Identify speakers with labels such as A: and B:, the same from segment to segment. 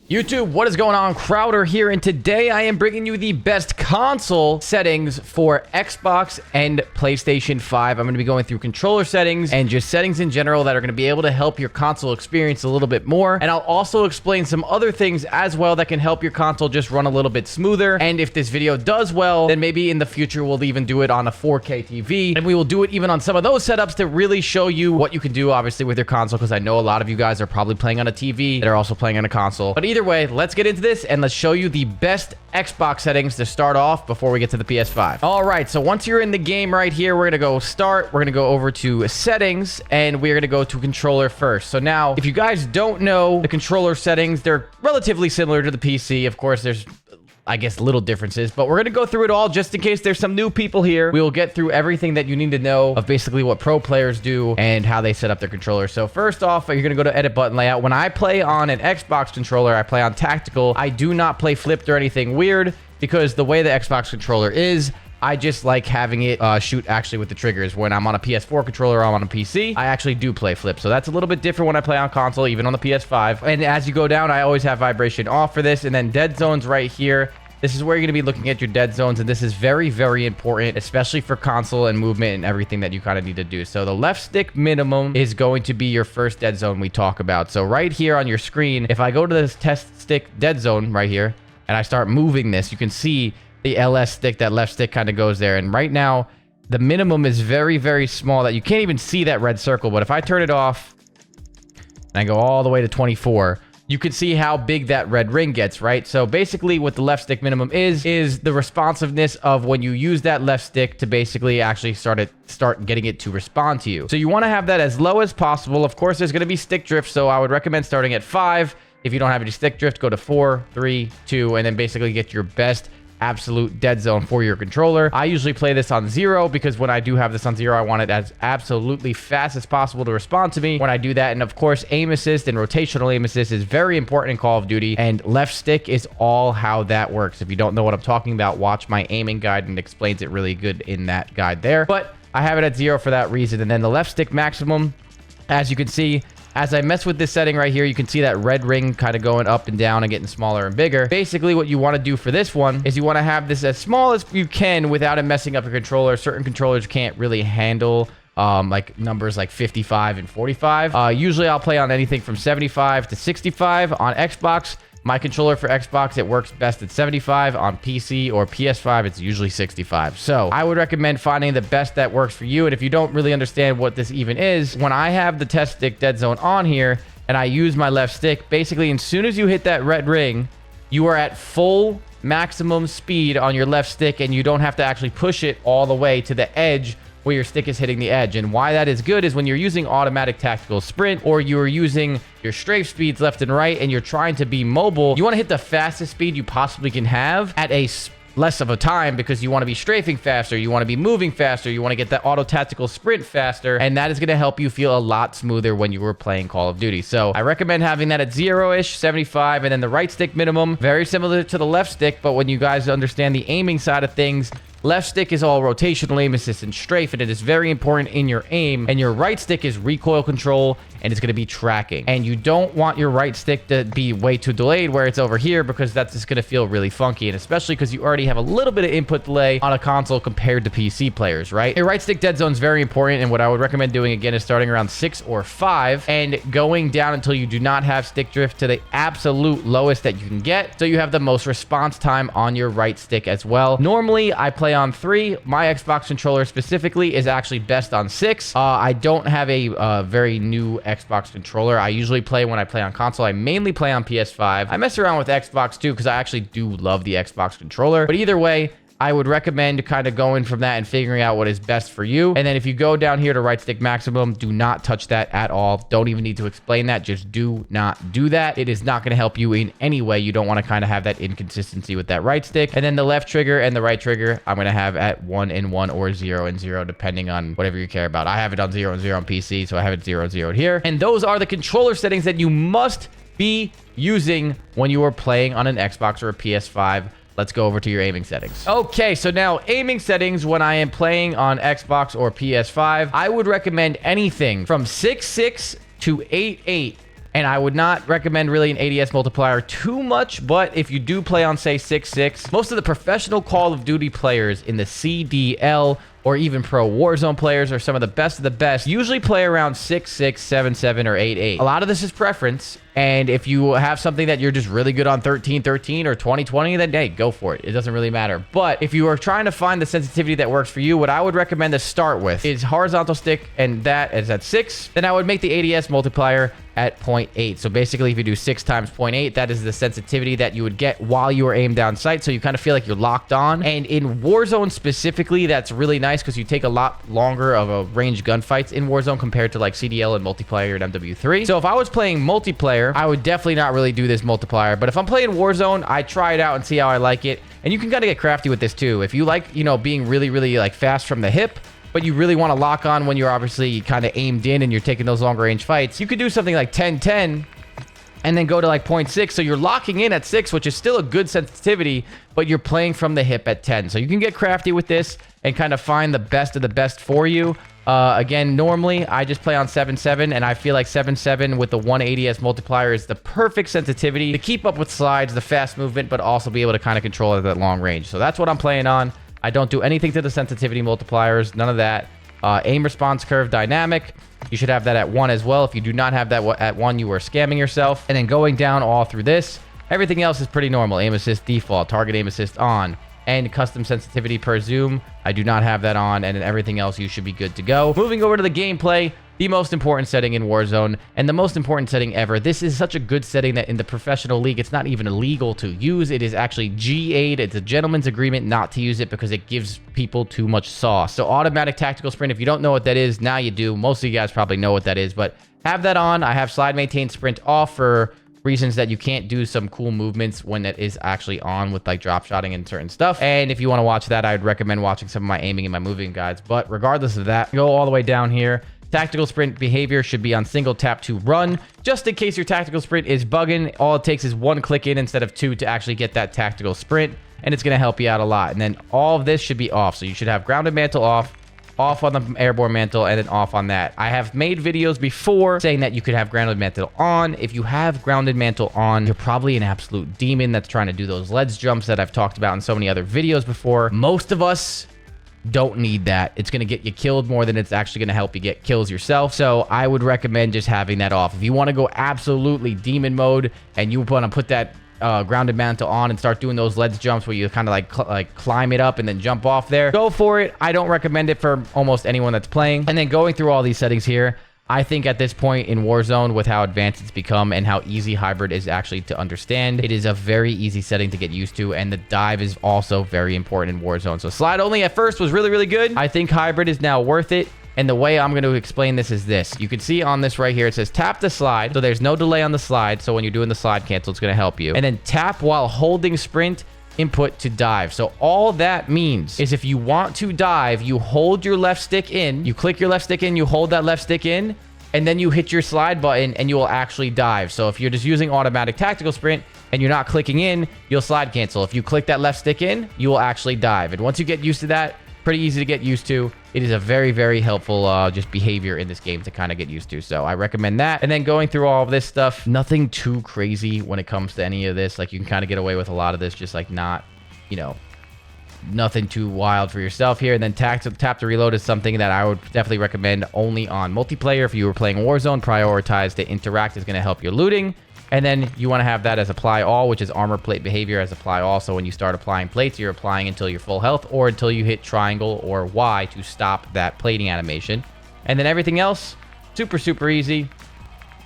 A: YouTube, what is going on? Crowder here, and today I am bringing you the best console settings for Xbox and PlayStation 5. I'm going to be going through controller settings and just settings in general that are going to be able to help your console experience a little bit more. And I'll also explain some other things as well that can help your console just run a little bit smoother. And if this video does well, then maybe in the future we'll even do it on a 4K TV. And we will do it even on some of those setups to really show you what you can do, obviously, with your console, because I know a lot of you guys are probably playing on a TV that are also playing on a console. But either way, let's get into this and let's show you the best Xbox settings to start off before we get to the PS5. All right, so once you're in the game right here, we're gonna go start. We're gonna go over to settings and we're gonna go to controller first. So now, if you guys don't know the controller settings, they're relatively similar to the PC. Of course, there's I guess little differences, but we're going to go through it all just in case there's some new people here. We will get through everything that you need to know of basically what pro players do and how they set up their controller. So first off, you're going to go to edit button layout. When I play on an Xbox controller, I play on tactical. I do not play flipped or anything weird because the way the Xbox controller is, I just like having it shoot actually with the triggers. When I'm on a PS4 controller or I'm on a PC, I actually do play flip. So that's a little bit different when I play on console, even on the PS5. And as you go down, I always have vibration off for this. And then dead zones right here. This is where you're going to be looking at your dead zones. And this is very, very important, especially for console and movement and everything that you kind of need to do. So the left stick minimum is going to be your first dead zone we talk about. So right here on your screen, if I go to this test stick dead zone right here, and I start moving this, you can see the LS stick, that left stick kind of goes there. And right now, the minimum is very, very small that you can't even see that red circle. But if I turn it off and I go all the way to 24, you can see how big that red ring gets, right? So basically what the left stick minimum is the responsiveness of when you use that left stick to basically actually start getting it to respond to you. So you want to have that as low as possible. Of course, there's going to be stick drift, so I would recommend starting at 5. If you don't have any stick drift, go to 4, 3, 2, and then basically get your best absolute dead zone for your controller. I usually play this on 0 because when I do have this on 0, I want it as absolutely fast as possible to respond to me when I do that. And of course, aim assist and rotational aim assist is very important in Call of Duty, and left stick is all how that works. If you don't know what I'm talking about, watch my aiming guide, and it explains it really good in that guide there. But I have it at 0 for that reason. And then the left stick maximum, as you can see, as I mess with this setting right here, you can see that red ring kind of going up and down and getting smaller and bigger. Basically, what you want to do for this one is you want to have this as small as you can without it messing up your controller. Certain controllers can't really handle like numbers like 55 and 45. Usually I'll play on anything from 75 to 65 on Xbox. My controller for Xbox, it works best at 75. On PC or PS5, it's usually 65. So I would recommend finding the best that works for you. And if you don't really understand what this even is, when I have the test stick dead zone on here and I use my left stick, basically as soon as you hit that red ring, you are at full maximum speed on your left stick, and you don't have to actually push it all the way to the edge where your stick is hitting the edge. And why that is good is when you're using automatic tactical sprint, or you're using your strafe speeds left and right, and you're trying to be mobile, you want to hit the fastest speed you possibly can have at a less of a time, because you want to be strafing faster, you want to be moving faster, you want to get that auto tactical sprint faster, and that is going to help you feel a lot smoother when you were playing Call of Duty. So I recommend having that at 0-ish, 75, and then the right stick minimum, very similar to the left stick, but when you guys understand the aiming side of things, left stick is all rotational aim assist and strafe, and it is very important in your aim. And your right stick is recoil control, and it's going to be tracking. And you don't want your right stick to be way too delayed where it's over here, because that's just going to feel really funky. And especially because you already have a little bit of input delay on a console compared to PC players, right? Your right stick dead zone is very important. And what I would recommend doing again is starting around 6 or 5 and going down until you do not have stick drift to the absolute lowest that you can get, so you have the most response time on your right stick as well. Normally, I play on 3. My Xbox controller specifically is actually best on 6. I don't have a very new Xbox controller. I usually play when I play on console. I mainly play on PS5. I mess around with Xbox too because I actually do love the Xbox controller. But either way, I would recommend kind of going from that and figuring out what is best for you. And then if you go down here to right stick maximum, do not touch that at all. Don't even need to explain that. Just do not do that. It is not going to help you in any way. You don't want to kind of have that inconsistency with that right stick. And then the left trigger and the right trigger, I'm going to have at 1 and 1 or 0 and 0, depending on whatever you care about. I have it on 0 and 0 on PC, so I have it 0 and 0 here. And those are the controller settings that you must be using when you are playing on an Xbox or a PS5. Let's go over to your aiming settings. Okay, so now aiming settings when I am playing on Xbox or PS5, I would recommend anything from 6.6 to 8.8 And I would not recommend really an ADS multiplier too much, but if you do play on, say, 6.6, most of the professional Call of Duty players in the CDL or even pro Warzone players are some of the best, usually play around 6.6, 7.7, or 8.8. A lot of this is preference, and if you have something that you're just really good on 13.13 or 20.20, then hey, go for it. It doesn't really matter. But if you are trying to find the sensitivity that works for you, what I would recommend to start with is horizontal stick, and that is at 6. Then I would make the ADS multiplier at 0.8. So basically, if you do 6 times 0.8, that is the sensitivity that you would get while you are aimed down sight. So you kind of feel like you're locked on. And in Warzone specifically, that's really nice because you take a lot longer of a ranged gunfights in Warzone compared to like CDL and multiplayer and MW3. So if I was playing multiplayer, I would definitely not really do this multiplier. But if I'm playing Warzone, I try it out and see how I like it. And you can kind of get crafty with this too. If you like, you know, being really, really like fast from the hip, but you really want to lock on when you're obviously kind of aimed in and you're taking those longer range fights, you could do something like 10-10 and then go to like 0.6. So you're locking in at 6, which is still a good sensitivity, but you're playing from the hip at 10. So you can get crafty with this and kind of find the best of the best for you. Again, normally I just play on 7.7, and I feel like 7.7 with the 1 ADS multiplier is the perfect sensitivity to keep up with slides, the fast movement, but also be able to kind of control it at that long range. So that's what I'm playing on. I don't do anything to the sensitivity multipliers, none of that. Aim response curve dynamic, you should have that at 1 as well. If you do not have that at 1, you are scamming yourself. And then going down all through this, everything else is pretty normal. Aim assist default, target aim assist on, and custom sensitivity per zoom, I do not have that on, and then everything else you should be good to go. Moving over to the gameplay, the most important setting in Warzone, and the most important setting ever. This is such a good setting that in the professional league, it's not even illegal to use. It is actually G8. It's a gentleman's agreement not to use it because it gives people too much sauce. So automatic tactical sprint, if you don't know what that is, now you do. Most of you guys probably know what that is, but have that on. I have slide maintain sprint off for reasons that you can't do some cool movements when it is actually on with like drop shotting and certain stuff. And if you want to watch that, I would recommend watching some of my aiming and my moving guides. But regardless of that, go all the way down here. Tactical sprint behavior should be on single tap to run. Just in case your tactical sprint is bugging, all it takes is 1 click in instead of 2 to actually get that tactical sprint, and it's going to help you out a lot. And then all of this should be off. So you should have grounded mantle off on the airborne mantle, and then off on that. I have made videos before saying that you could have grounded mantle on. If you have grounded mantle on, you're probably an absolute demon that's trying to do those ledge jumps that I've talked about in so many other videos before. Most of us don't need that. It's going to get you killed more than it's actually going to help you get kills yourself. So I would recommend just having that off. If you want to go absolutely demon mode and you want to put that grounded mantle on and start doing those ledge jumps where you kind of like climb it up and then jump off there, go for it. I don't recommend it for almost anyone that's playing. And then going through all these settings here, I think at this point in Warzone, with how advanced it's become and how easy hybrid is actually to understand, it is a very easy setting to get used to, and the dive is also very important in Warzone. So slide only at first was really, really good. I think hybrid is now worth it. And the way I'm going to explain this is this. You can see on this right here, it says tap the slide. So there's no delay on the slide. So when you're doing the slide cancel, it's going to help you. And then tap while holding sprint input to dive. So all that means is if you want to dive, you hold your left stick in, you click your left stick in, you hold that left stick in, and then you hit your slide button and you will actually dive. So if you're just using automatic tactical sprint and you're not clicking in, you'll slide cancel. If you click that left stick in, you will actually dive. And once you get used to that, pretty easy to get used to. It is a very, very helpful just behavior in this game to kind of get used to. So I recommend that. And then going through all of this stuff, nothing too crazy when it comes to any of this. Like you can kind of get away with a lot of this, just like not, you know, nothing too wild for yourself here. And then tap to reload is something that I would definitely recommend only on multiplayer. If you were playing Warzone, prioritize to interact is going to help your looting. And then you want to have that as apply all, which is armor plate behavior as apply all. So when you start applying plates, you're applying until you're full health or until you hit triangle or Y to stop that plating animation. And then everything else, super, super easy.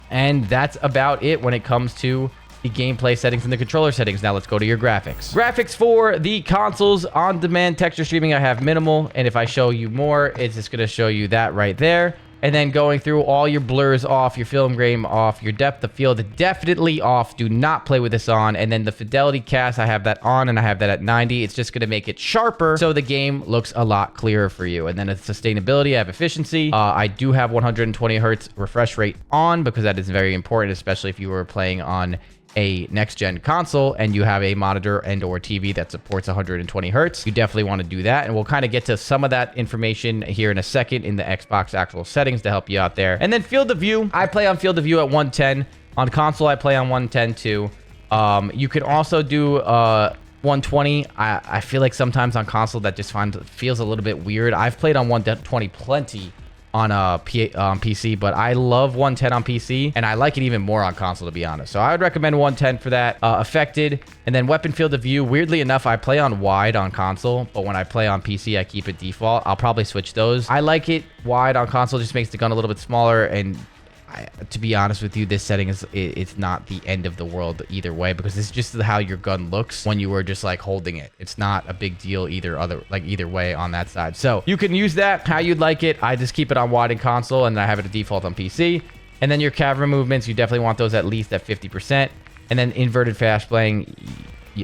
A: And that's about it when it comes to the gameplay settings and the controller settings. Now let's go to your graphics. Graphics for the consoles. On-demand texture streaming, I have minimal. And if I show you more, it's just going to show you that right there. And then going through all your blurs off, your film grain off, your depth of field definitely off. Do not play with this on. And then the fidelity cast, I have that on and I have that at 90. It's just going to make it sharper so the game looks a lot clearer for you. And then it's sustainability, I have efficiency. I do have 120 hertz refresh rate on because that is very important, especially if you were playing on a next-gen console and you have a monitor and or TV that supports 120 hertz. You definitely want to do that, and we'll kind of get to some of that information here in a second in the Xbox actual settings to help you out there. And then field of view, I play on field of view at 110. On console, I play on 110 too. You could also do 120. I feel like sometimes on console that just feels a little bit weird. I've played on 120 plenty on PC, but I love 110 on PC, and I like it even more on console, to be honest. So I would recommend 110 for that. Affected, and then weapon field of view. Weirdly enough, I play on wide on console, but when I play on PC, I keep it default. I'll probably switch those. I like it wide on console, just makes the gun a little bit smaller, and to be honest with you, this setting it's not the end of the world either way, because it's just how your gun looks when you were just like holding it. It's not a big deal either way on that side. So you can use that how you'd like it. I just keep it on wide in console, and I have it a default on PC. And then your camera movements, you definitely want those at least at 50%. And then inverted flash playing,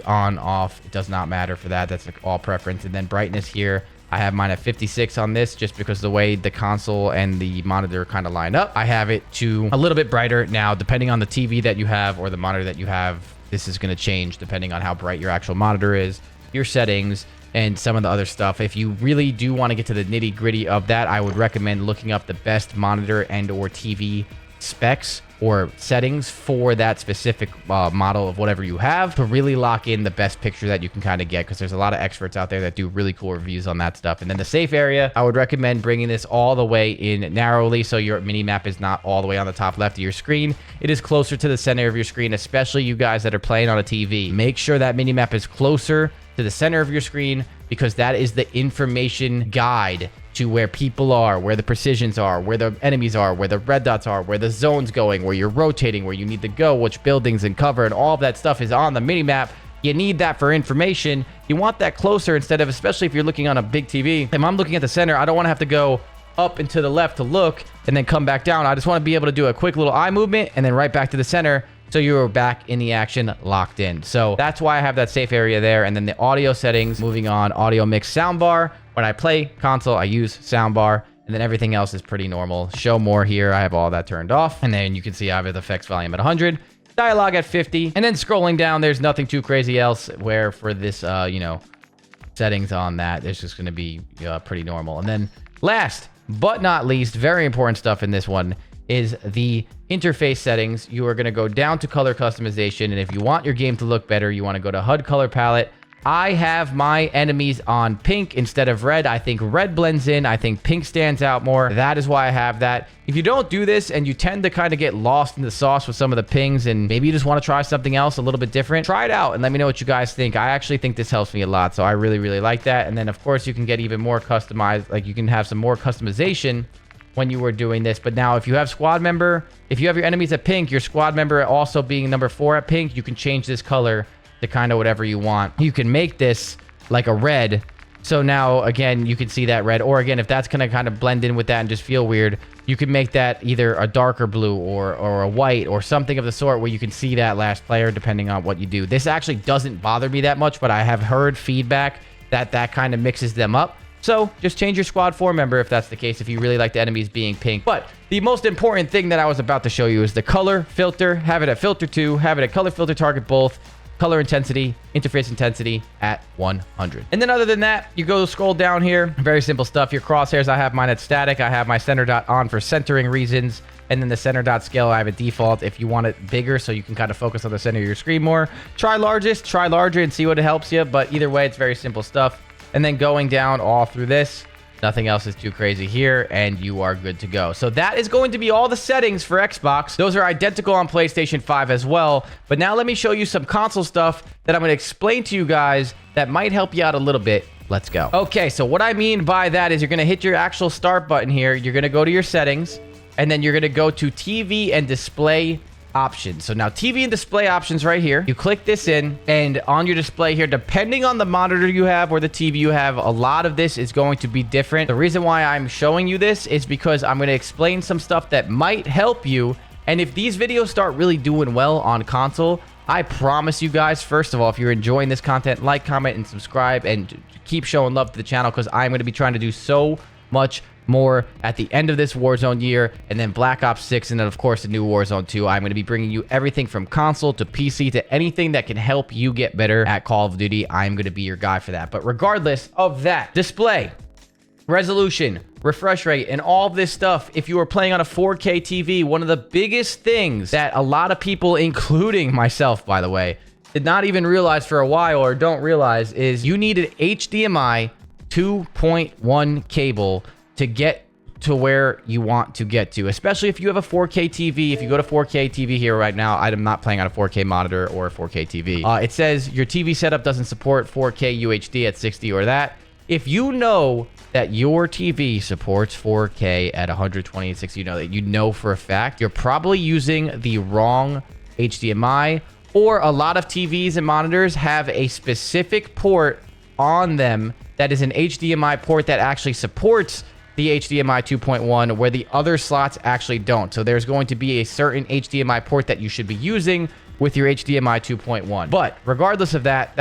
A: on, off, it does not matter for that. That's like all preference. And then brightness here, I have mine at 56 on this, just because the way the console and the monitor kind of line up. I have it to a little bit brighter. Now, depending on the TV that you have or the monitor that you have, this is going to change depending on how bright your actual monitor is, your settings, and some of the other stuff. If you really do want to get to the nitty gritty of that, I would recommend looking up the best monitor and or TV specs or settings for that specific model of whatever you have to really lock in the best picture that you can kind of get, because there's a lot of experts out there that do really cool reviews on that stuff. And then the safe area, I would recommend bringing this all the way in narrowly, so your mini map is not all the way on the top left of your screen. It is closer to the center of your screen, especially you guys that are playing on a TV. Make sure that mini map is closer to the center of your screen, because that is the information guide to where people are, where the precisions are, where the enemies are, where the red dots are, where the zone's going, where you're rotating, where you need to go, which buildings and cover, and all of that stuff is on the minimap. You need that for information. You want that closer instead of, especially if you're looking on a big TV. If I'm looking at the center, I don't want to have to go up and to the left to look and then come back down. I just want to be able to do a quick little eye movement and then right back to the center, so you're back in the action, locked in. So that's why I have that safe area there. And then the audio settings, moving on, audio mix soundbar. When I play console, I use soundbar, and then everything else is pretty normal. Show more here, I have all that turned off. And then you can see I have the effects volume at 100, dialogue at 50. And then scrolling down, there's nothing too crazy else, where for this, settings on that, it's just going to be pretty normal. And then last but not least, very important stuff in this one, is the interface settings. You are going to go down to color customization, and if you want your game to look better, you want to go to HUD color palette. I have my enemies on pink instead of red. I think red blends in. I think pink stands out more. That is why I have that. If you don't do this and you tend to kind of get lost in the sauce with some of the pings, and maybe you just want to try something else a little bit different, try it out and let me know what you guys think. I actually think this helps me a lot, so I really, really like that. And then, of course, you can get even more customized. Like, you can have some more customization when you were doing this. But now, if you have squad member, if you have your enemies at pink, your squad member also being number 4 at pink, you can change this color to kind of whatever you want. You can make this like a red. So now, again, you can see that red. Or again, if that's going to kind of blend in with that and just feel weird, you can make that either a darker blue or a white or something of the sort, where you can see that last player depending on what you do. This actually doesn't bother me that much, but I have heard feedback that that kind of mixes them up. So just change your squad 4 member if that's the case, if you really like the enemies being pink. But the most important thing that I was about to show you is the color filter. Have it at filter 2, have it at color filter target both. Color intensity, interface intensity at 100. And then other than that, you go scroll down here. Very simple stuff. Your crosshairs, I have mine at static. I have my center dot on for centering reasons. And then the center dot scale, I have a default if you want it bigger, so you can kind of focus on the center of your screen more. Try largest, try larger, and see what it helps you. But either way, it's very simple stuff. And then going down all through this, nothing else is too crazy here, and you are good to go. So that is going to be all the settings for Xbox. Those are identical on PlayStation 5 as well. But now let me show you some console stuff that I'm going to explain to you guys that might help you out a little bit. Let's go. Okay, so what I mean by that is you're going to hit your actual start button here. You're going to go to your settings, and then you're going to go to TV and display options. So now TV and display options right here. You click this in, and on your display here, depending on the monitor you have or the TV you have, a lot of this is going to be different. The reason why I'm showing you this is because I'm going to explain some stuff that might help you. And if these videos start really doing well on console, I promise you guys, first of all, if you're enjoying this content, like, comment, and subscribe, and keep showing love to the channel, because I'm going to be trying to do so much more at the end of this Warzone year, and then Black Ops 6, and then of course the new Warzone 2. I'm going to be bringing you everything from console to PC to anything that can help you get better at Call of Duty. I'm going to be your guy for that. But regardless of that, display. resolution, refresh rate, and all this stuff. If you are playing on a 4K TV, one of the biggest things that a lot of people, including myself, by the way, did not even realize for a while or don't realize is you need an HDMI 2.1 cable to get to where you want to get to, especially if you have a 4K TV. If you go to 4K TV here right now, I'm not playing on a 4K monitor or a 4K TV. It says your TV setup doesn't support 4K UHD at 60 or that. If you know that your TV supports 4K at 120 and 60, you know for a fact, you're probably using the wrong HDMI, or a lot of TVs and monitors have a specific port on them that is an HDMI port that actually supports the HDMI 2.1 where the other slots actually don't. So there's going to be a certain HDMI port that you should be using with your HDMI 2.1. But regardless of that,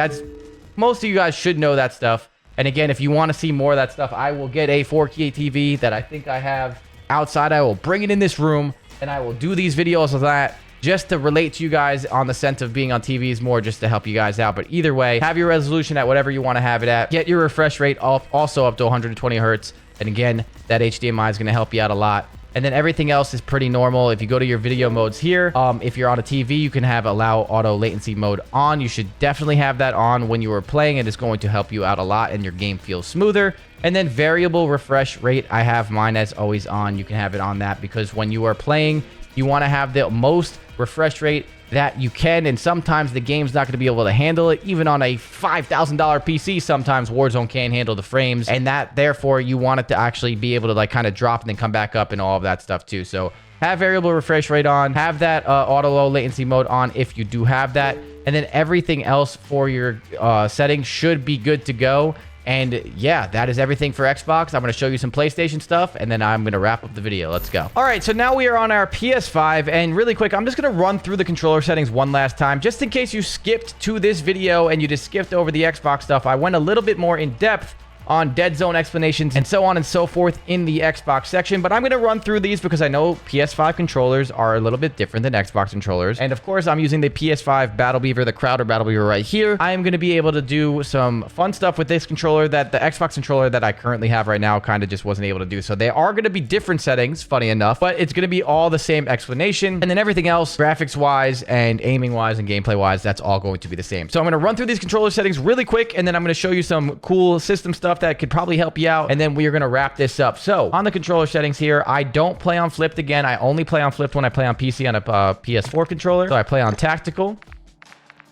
A: most of you guys should know that stuff. And again, if you want to see more of that stuff, I will get a 4K TV that I think I have outside. I will bring it in this room and I will do these videos of that just to relate to you guys on the sense of being on TVs more, just to help you guys out. But either way, have your resolution at whatever you want to have it at. Get your refresh rate also up to 120 hertz. And again, that HDMI is going to help you out a lot. And then everything else is pretty normal. If you go to your video modes here, if you're on a TV, you can have allow auto latency mode on. You should definitely have that on when you are playing. It is going to help you out a lot and your game feels smoother. And then variable refresh rate, I have mine as always on. You can have it on that because when you are playing, you want to have the most refresh rate that you can, and sometimes the game's not going to be able to handle it. Even on a $5,000 PC, sometimes Warzone can't handle the frames, and that therefore you want it to actually be able to like kind of drop and then come back up and all of that stuff too. So have variable refresh rate on, have that auto low latency mode on if you do have that, and then everything else for your settings should be good to go. And yeah, that is everything for Xbox. I'm going to show you some PlayStation stuff, and then I'm going to wrap up the video. Let's go. All right, so now we are on our PS5, and really quick, I'm just going to run through the controller settings one last time, just in case you skipped to this video and you just skipped over the Xbox stuff. I went a little bit more in depth on dead zone explanations and so on and so forth in the Xbox section, but I'm going to run through these because I know PS5 controllers are a little bit different than Xbox controllers. And of course, I'm using the PS5 Battle Beaver, the Crowder Battle Beaver right here. I am going to be able to do some fun stuff with this controller that the Xbox controller that I currently have right now kind of just wasn't able to do. So they are going to be different settings, funny enough, but it's going to be all the same explanation. And then everything else, graphics wise and aiming wise and gameplay wise, that's all going to be the same. So I'm going to run through these controller settings really quick, and then I'm going to show you some cool system stuff that could probably help you out, and then we are going to wrap this up. So on the controller settings here, I don't play on flipped again. I only play on flipped when I play on PC on a PS4 controller. So I play on tactical.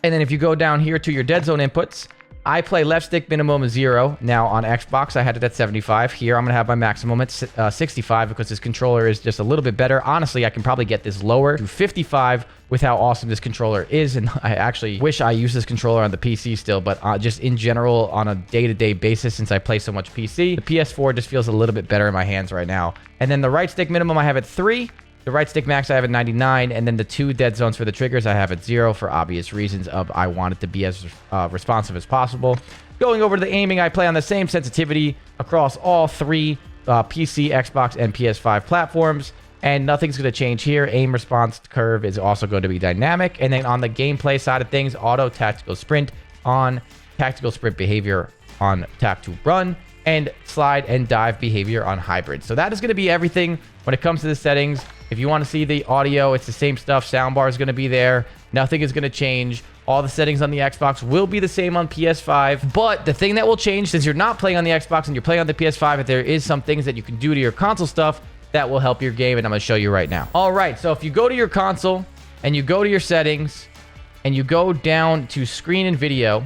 A: And then if you go down here to your dead zone inputs, I play left stick minimum of 0. Now on Xbox, I had it at 75. Here, I'm going to have my maximum at 65 because this controller is just a little bit better. Honestly, I can probably get this lower to 55 with how awesome this controller is. And I actually wish I used this controller on the PC still, but just in general, on a day-to-day basis, since I play so much PC, the PS4 just feels a little bit better in my hands right now. And then the right stick minimum, I have at 3. The right stick max I have at 99, and then the 2 dead zones for the triggers I have at 0 for obvious reasons of I want it to be as responsive as possible. Going over to the aiming, I play on the same sensitivity across all 3 PC, Xbox, and PS5 platforms, and nothing's going to change here. Aim response curve is also going to be dynamic, and then on the gameplay side of things, auto tactical sprint on, tactical sprint behavior on tap to run, and slide and dive behavior on hybrid. So that is going to be everything when it comes to the settings. If you want to see the audio, it's the same stuff. Soundbar is going to be there. Nothing is going to change. All the settings on the Xbox will be the same on PS5. But the thing that will change, since you're not playing on the Xbox and you're playing on the PS5, there is some things that you can do to your console stuff that will help your game, and I'm going to show you right now. All right, so if you go to your console and you go to your settings and you go down to screen and video,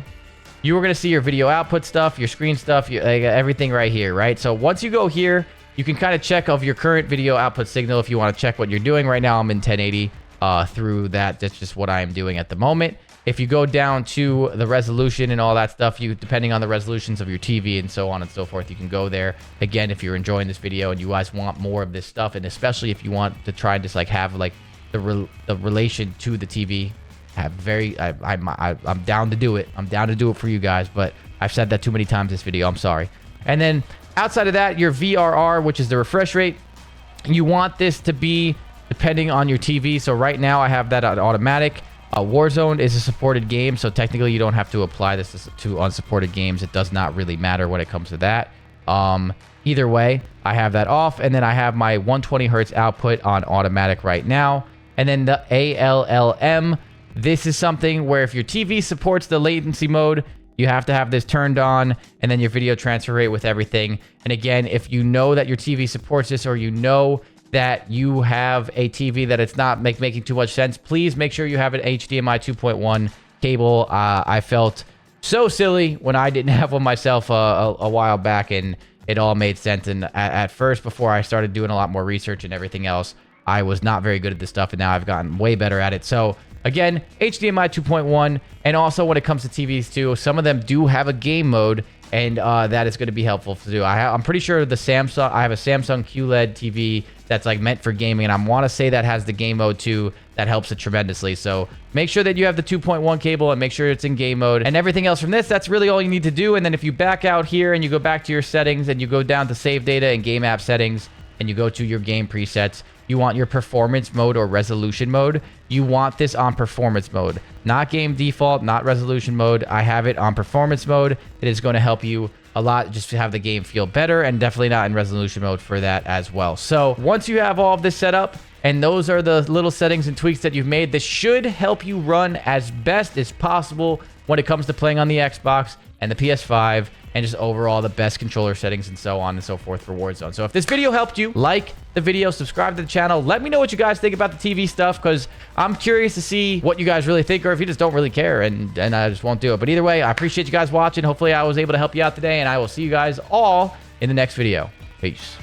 A: you are going to see your video output stuff, your screen stuff, everything right here, right? So once you go here, you can kind of check of your current video output signal if you want to check what you're doing. Right now, I'm in 1080 through that. That's just what I am doing at the moment. If you go down to the resolution and all that stuff, depending on the resolutions of your TV and so on and so forth, you can go there. Again, if you're enjoying this video and you guys want more of this stuff, and especially if you want to try and just like have like the relation to the TV, I'm down to do it. I'm down to do it for you guys, but I've said that too many times this video. I'm sorry. And then outside of that, your VRR, which is the refresh rate, you want this to be depending on your TV. So right now I have that on automatic. Warzone is a supported game, so technically you don't have to apply this to unsupported games. It does not really matter when it comes to that. Either way, I have that off, and then I have my 120 hertz output on automatic right now. And then the ALLM, this is something where if your TV supports the latency mode, you have to have this turned on, and then your video transfer rate with everything. And again, if you know that your TV supports this, or you know that you have a TV that it's not making too much sense, please make sure you have an HDMI 2.1 cable. I felt so silly when I didn't have one myself a while back, and it all made sense. And at first, before I started doing a lot more research and everything else, I was not very good at this stuff, and now I've gotten way better at it. So again, HDMI 2.1, and also when it comes to TVs too, some of them do have a game mode, and that is going to be helpful to do. I'm pretty sure I have a Samsung QLED TV that's like meant for gaming, and I want to say that has the game mode too. That helps it tremendously. So make sure that you have the 2.1 cable and make sure it's in game mode, and everything else from this, that's really all you need to do. And then if you back out here and you go back to your settings and you go down to save data and game app settings, and you go to your game presets, you want your performance mode or resolution mode. You want this on performance mode, not game default, not resolution mode. I have it on performance mode. It is going to help you a lot just to have the game feel better, and definitely not in resolution mode for that as well. So once you have all of this set up, and those are the little settings and tweaks that you've made, this should help you run as best as possible when it comes to playing on the Xbox and the PS5, and just overall the best controller settings and so on and so forth for Warzone. So if this video helped you, like the video, subscribe to the channel. Let me know what you guys think about the TV stuff, because I'm curious to see what you guys really think, or if you just don't really care and I just won't do it. But either way, I appreciate you guys watching. Hopefully I was able to help you out today, and I will see you guys all in the next video. Peace.